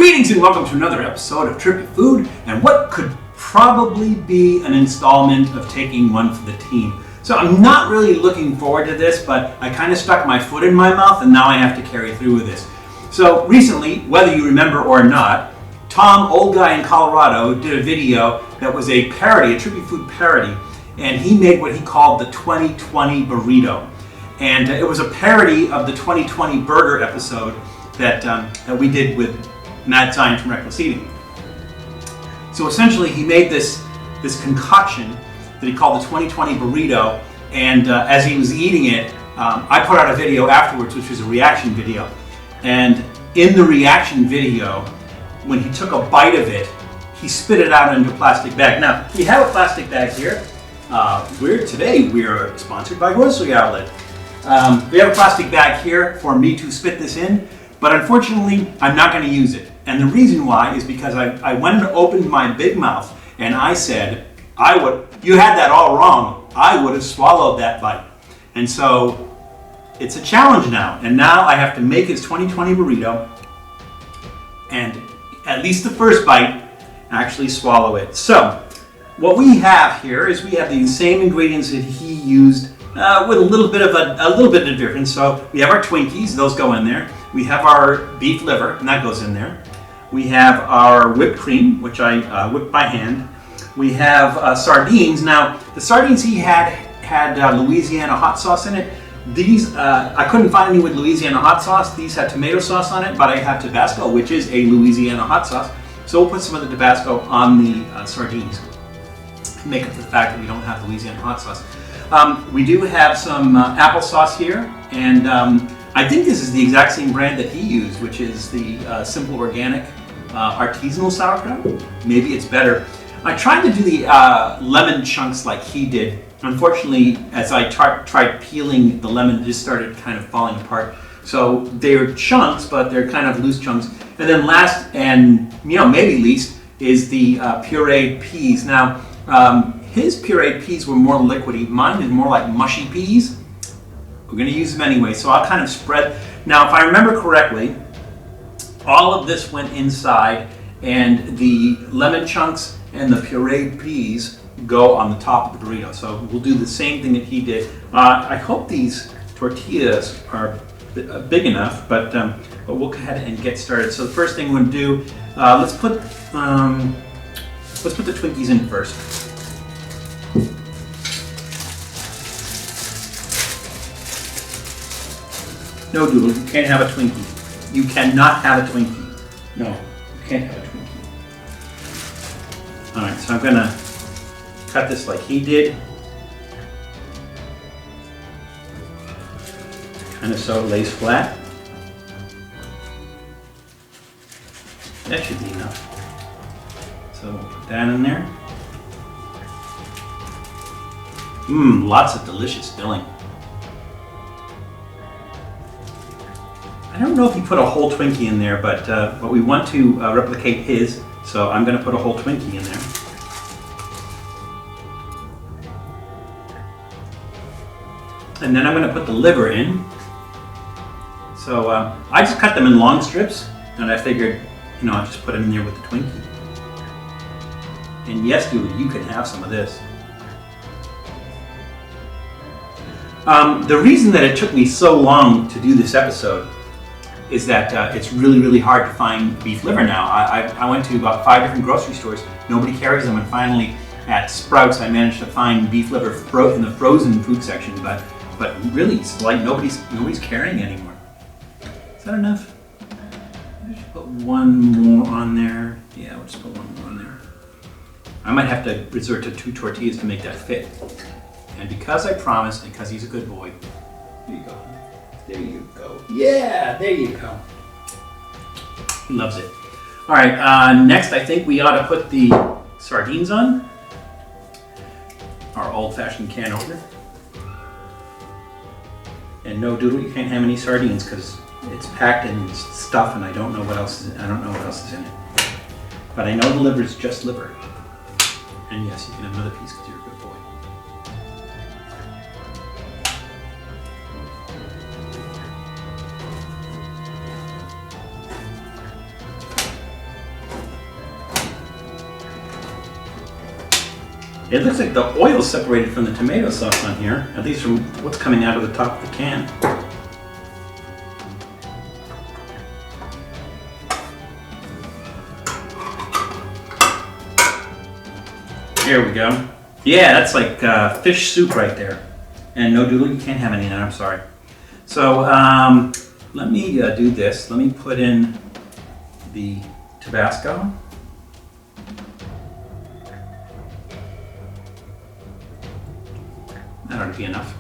Greetings and welcome to another episode of Trippy Food and what could probably be an installment of taking one for the team. So I'm not really looking forward to this, but I kind of stuck my foot in my mouth and now I have to carry through with this. So recently, whether you remember or not, Tom, old guy in Colorado, did a video that was a parody, a Trippy Food parody, and he made what he called the 2020 Burrito. And it was a parody of the 2020 burger episode that we did with Matt Zion from Reckless Eating. So essentially he made this concoction that he called the 2020 Burrito, and as he was eating it, I put out a video afterwards, which was a reaction video. And in the reaction video, when he took a bite of it, he spit it out into a plastic bag. Now, we have a plastic bag here. Today we are sponsored by Grocery Outlet. We have a plastic bag here for me to spit this in, but unfortunately, I'm not going to use it. And the reason why is because I went and opened my big mouth and I said, you had that all wrong. I would have swallowed that bite. And so it's a challenge now. And now I have to make his 2020 burrito and at least the first bite, actually swallow it. So what we have here is we have the same ingredients that he used with a little bit of difference. So we have our Twinkies, those go in there. We have our beef liver, and that goes in there. We have our whipped cream, which I whipped by hand. We have sardines. Now, the sardines he had Louisiana hot sauce in it. These, I couldn't find any with Louisiana hot sauce. These had tomato sauce on it, but I have Tabasco, which is a Louisiana hot sauce. So we'll put some of the Tabasco on the sardines. Make up for the fact that we don't have Louisiana hot sauce. We do have some applesauce here, and I think this is the exact same brand that he used, which is the Simple Organic artisanal sauerkraut. Maybe it's better. I tried to do the lemon chunks like he did. Unfortunately, as I tried peeling the lemon, it just started kind of falling apart. So they're chunks, but they're kind of loose chunks. And then last, and maybe least, is the pureed peas. Now, his pureed peas were more liquidy. Mine is more like mushy peas. We're going to use them anyway, so I'll kind of spread. Now, if I remember correctly, all of this went inside, and the lemon chunks and the pureed peas go on the top of the burrito. So we'll do the same thing that he did. I hope these tortillas are big enough, but we'll go ahead and get started. So the first thing we're going to do, let's put the Twinkies in first. No, Doodle, you can't have a Twinkie. You cannot have a Twinkie. No, you can't have a Twinkie. All right, so I'm gonna cut this like he did. Kind of so it lays flat. That should be enough. So we'll put that in there. Lots of delicious filling. I don't know if he put a whole Twinkie in there, but we want to replicate his, so I'm going to put a whole Twinkie in there. And then I'm going to put the liver in. So I just cut them in long strips, and I figured, I'll just put them in there with the Twinkie. And yes, dude, you can have some of this. The reason that it took me so long to do this episode is that it's really, really hard to find beef liver now. I went to about 5 different grocery stores. Nobody carries them, and finally at Sprouts I managed to find beef liver in the frozen food section, but really it's like nobody's carrying anymore. Is that enough? I should put one more on there. Yeah, we'll just put one more on there. I might have to resort to 2 tortillas to make that fit. And because I promised, and because he's a good boy, here you go. There you go. Yeah, there you go. He loves it. All right, next I think we ought to put the sardines on. Our old-fashioned can opener. And no, Doodle, you can't have any sardines because it's packed in stuff and I don't know what else is in it. But I know the liver is just liver. And yes, you can have another piece because you're a good boy. It looks like the oil separated from the tomato sauce on here, at least from what's coming out of the top of the can. There we go. Yeah, that's like fish soup right there. And no Doodle, you can't have any of that, I'm sorry. So let me do this. Let me put in the Tabasco. That ought to be enough.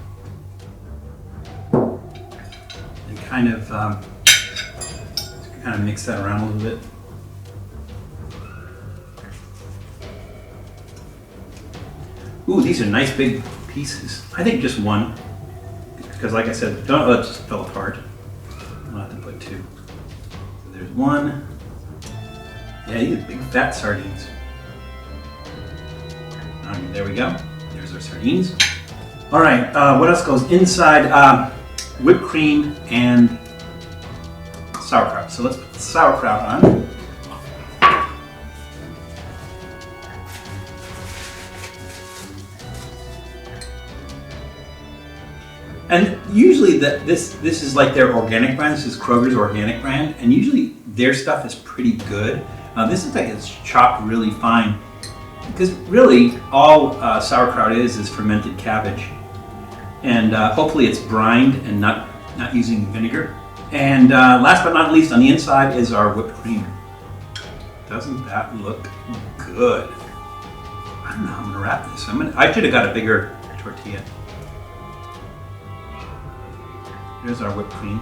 And kind of mix that around a little bit. Ooh, these are nice big pieces. I think just one, because like I said, it just fell apart. I'll have to put two. So there's one. Yeah, these are big fat sardines. There we go. There's our sardines. All right, what else goes inside? Whipped cream and sauerkraut. So let's put the sauerkraut on. And usually this is like their organic brand. This is Kroger's organic brand, and usually their stuff is pretty good. This is like it's chopped really fine, because really all sauerkraut is fermented cabbage, and hopefully it's brined and not using vinegar. And last but not least, on the inside is our whipped cream. Doesn't that look good? I don't know how I'm gonna wrap this. I should have got a bigger tortilla. Here's our whipped cream.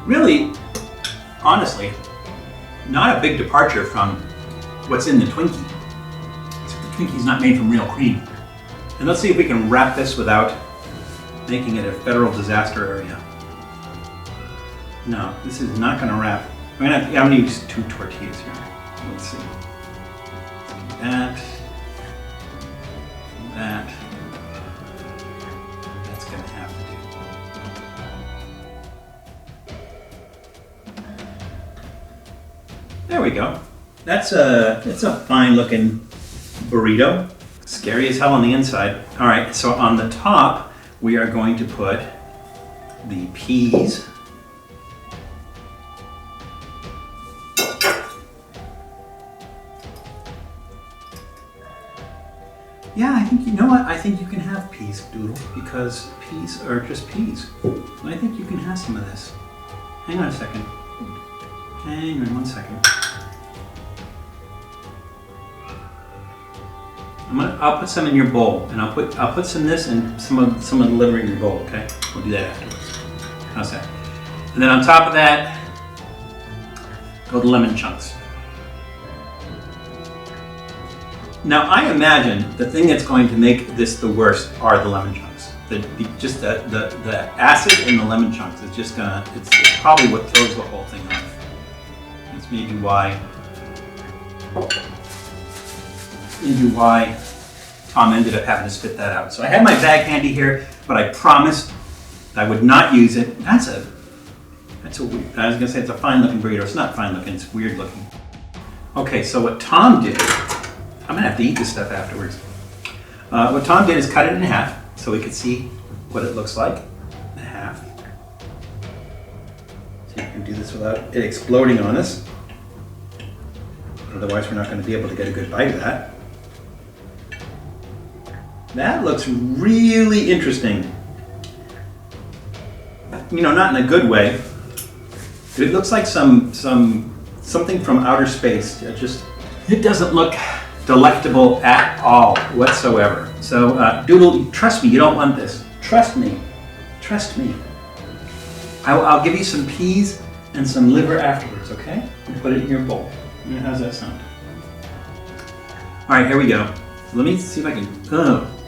Really, honestly, not a big departure from what's in the Twinkie. The Twinkie's not made from real cream. And let's see if we can wrap this without making it a federal disaster area. No, this is not going to wrap. I'm going to use 2 tortillas here. Let's see. That. That. That's going to have to do. There we go. It's a fine looking burrito. Scary as hell on the inside. All right, so on the top, we are going to put the peas. Yeah, I think, you know what? I think you can have peas, Doodle, because peas are just peas. I think you can have some of this. Hang on a second. Hang on 1 second. I'll put some in your bowl, and I'll put some of this and some of the liver in your bowl. Okay, we'll do that afterwards. How's that? And then on top of that, go the lemon chunks. Now I imagine the thing that's going to make this the worst are the lemon chunks. The acid in the lemon chunks is just gonna. It's probably what throws the whole thing off. It's maybe why Tom ended up having to spit that out. So I had my bag handy here, but I promised I would not use it. That's a weird, I was gonna say it's a fine looking burrito. It's not fine looking, it's weird looking. Okay, so what Tom did, I'm gonna have to eat this stuff afterwards. What Tom did is cut it in half so we could see what it looks like. In half. So you can do this without it exploding on us. Otherwise we're not going to be able to get a good bite of that. That looks really interesting. You know, not in a good way. It looks like something from outer space. It doesn't look delectable at all whatsoever. So Doodle, trust me, you don't want this. Trust me. Trust me. I'll give you some peas and some liver afterwards, okay? And put it in your bowl. How's that sound? All right, here we go. Let me see if I can,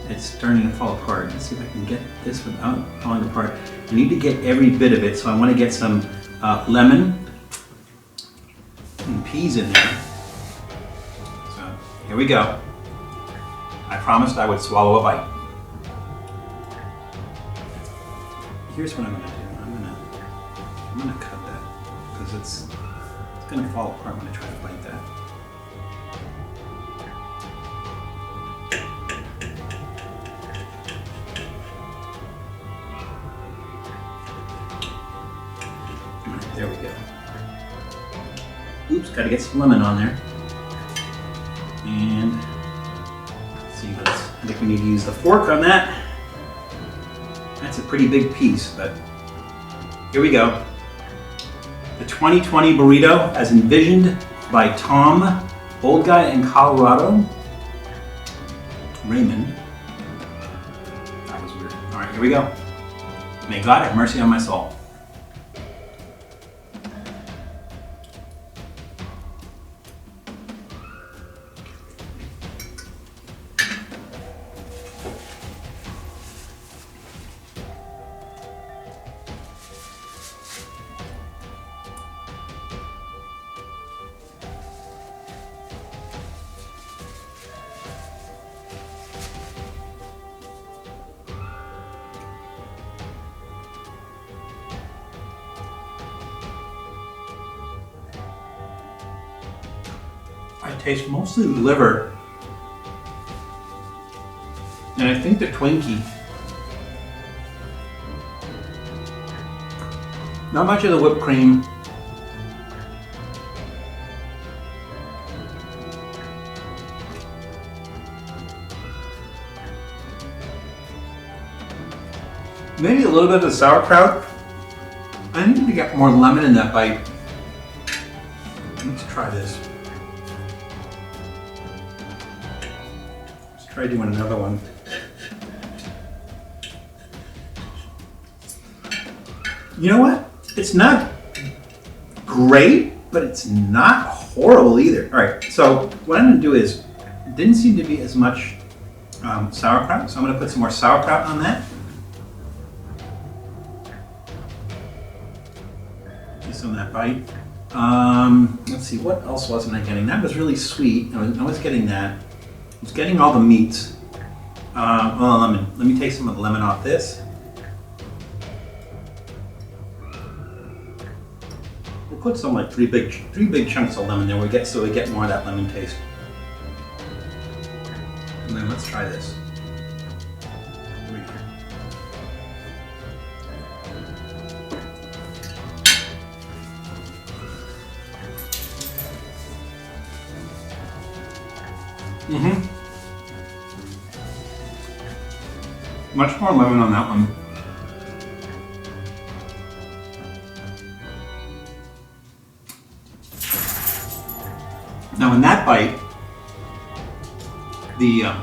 it's starting to fall apart. Let's see if I can get this without falling apart. I need to get every bit of it, so I want to get some lemon and peas in there. So here we go. I promised I would swallow a bite. Here's what I'm going to do. I'm gonna cut that because it's gonna fall apart when I try to bite that. Oops, gotta get some lemon on there. And let's see, I think we need to use the fork on that. That's a pretty big piece, but here we go. The 2020 burrito as envisioned by Tom, old guy in Colorado. Raymond. That was weird. All right, here we go. May God have mercy on my soul. I taste mostly the liver, and I think the Twinkie. Not much of the whipped cream. Maybe a little bit of the sauerkraut. I need to get more lemon in that bite. Let's try this. Try doing another one. You know what? It's not great, but it's not horrible either. All right, so what I'm gonna do is, it didn't seem to be as much sauerkraut, so I'm gonna put some more sauerkraut on that. Get some of that bite. Let's see, what else wasn't I getting? That was really sweet. I was getting that. I was getting all the meats. Well, lemon. Let me take some of the lemon off this. We'll put some like three big chunks of lemon there. So we get more of that lemon taste. And then let's try this. Here we go. Much more lemon on that one. Now in that bite, the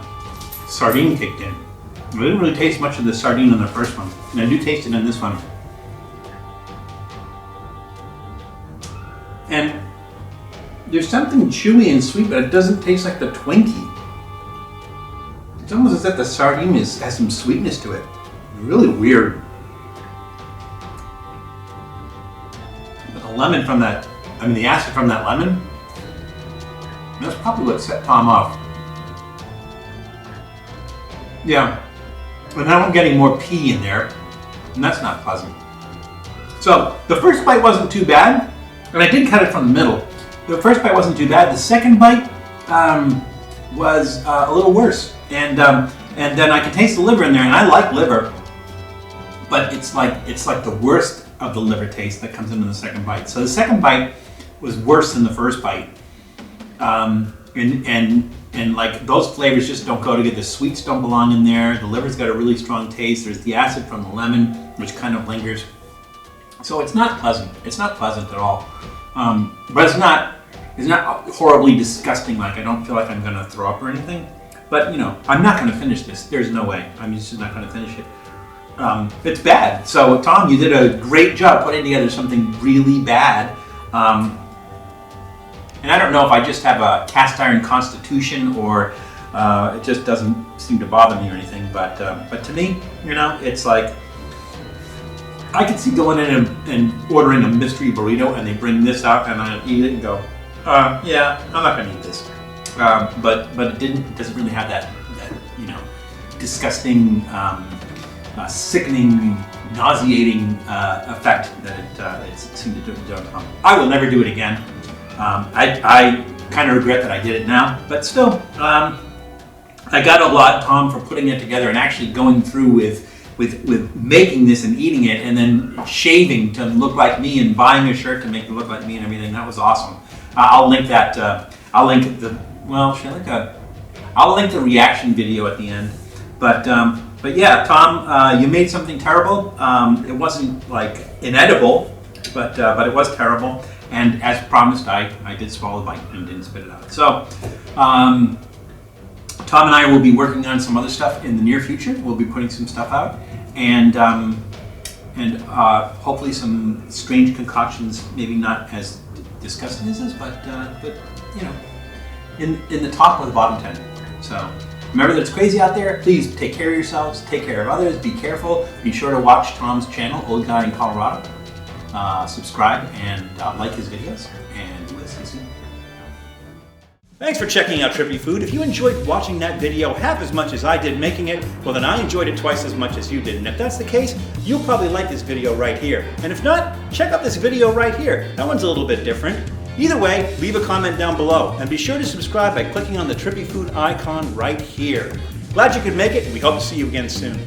sardine kicked in. I didn't really taste much of the sardine in the first one, and I do taste it in this one. And there's something chewy and sweet, but it doesn't taste like the Twinkie. It's almost as if the sardine has some sweetness to it. Really weird. But the lemon from that, the acid from that lemon, that's probably what set Tom off. Yeah, but now I'm getting more pea in there, and that's not pleasant. So the first bite wasn't too bad, and I did cut it from the middle. The first bite wasn't too bad. The second bite was a little worse. And then I could taste the liver in there, and I like liver, but it's like the worst of the liver taste that comes into the second bite. So the second bite was worse than the first bite, and like those flavors just don't go together. The sweets don't belong in there. The liver's got a really strong taste. There's the acid from the lemon, which kind of lingers. So it's not pleasant. It's not pleasant at all, but it's not horribly disgusting. Like I don't feel like I'm gonna throw up or anything. But you know, I'm not going to finish this. There's no way. I'm just not going to finish it. It's bad. So Tom, you did a great job putting together something really bad. And I don't know if I just have a cast iron constitution or it just doesn't seem to bother me or anything. But to me, you know, it's like I could see going in and ordering a mystery burrito, and they bring this out, and I eat it and go, yeah, I'm not going to eat this. But it doesn't really have that you know, disgusting, sickening, nauseating effect that it seemed to do. I will never do it again. I kind of regret that I did it now, but still, I got a lot, Tom, for putting it together and actually going through with making this and eating it, and then shaving to look like me and buying a shirt to make it look like me and everything. That was awesome. I'll link that. I'll link the. Well, should I link a? I'll link the reaction video at the end. But yeah, Tom, you made something terrible. It wasn't like inedible, but it was terrible. And as promised, I did swallow the bite and didn't spit it out. So, Tom and I will be working on some other stuff in the near future. We'll be putting some stuff out, and hopefully some strange concoctions, maybe not as disgusting as this, but you know, in the top or the bottom 10. So remember that it's crazy out there. Please take care of yourselves, take care of others, be careful. Be sure to watch Tom's channel, Old Guy in Colorado. Subscribe and like his videos, and we'll see you soon. Thanks for checking out Trippy Food. If you enjoyed watching that video half as much as I did making it, well then I enjoyed it twice as much as you did. And if that's the case, you'll probably like this video right here. And if not, check out this video right here. That one's a little bit different. Either way, leave a comment down below. And be sure to subscribe by clicking on the Trippy Food icon right here. Glad you could make it, and we hope to see you again soon.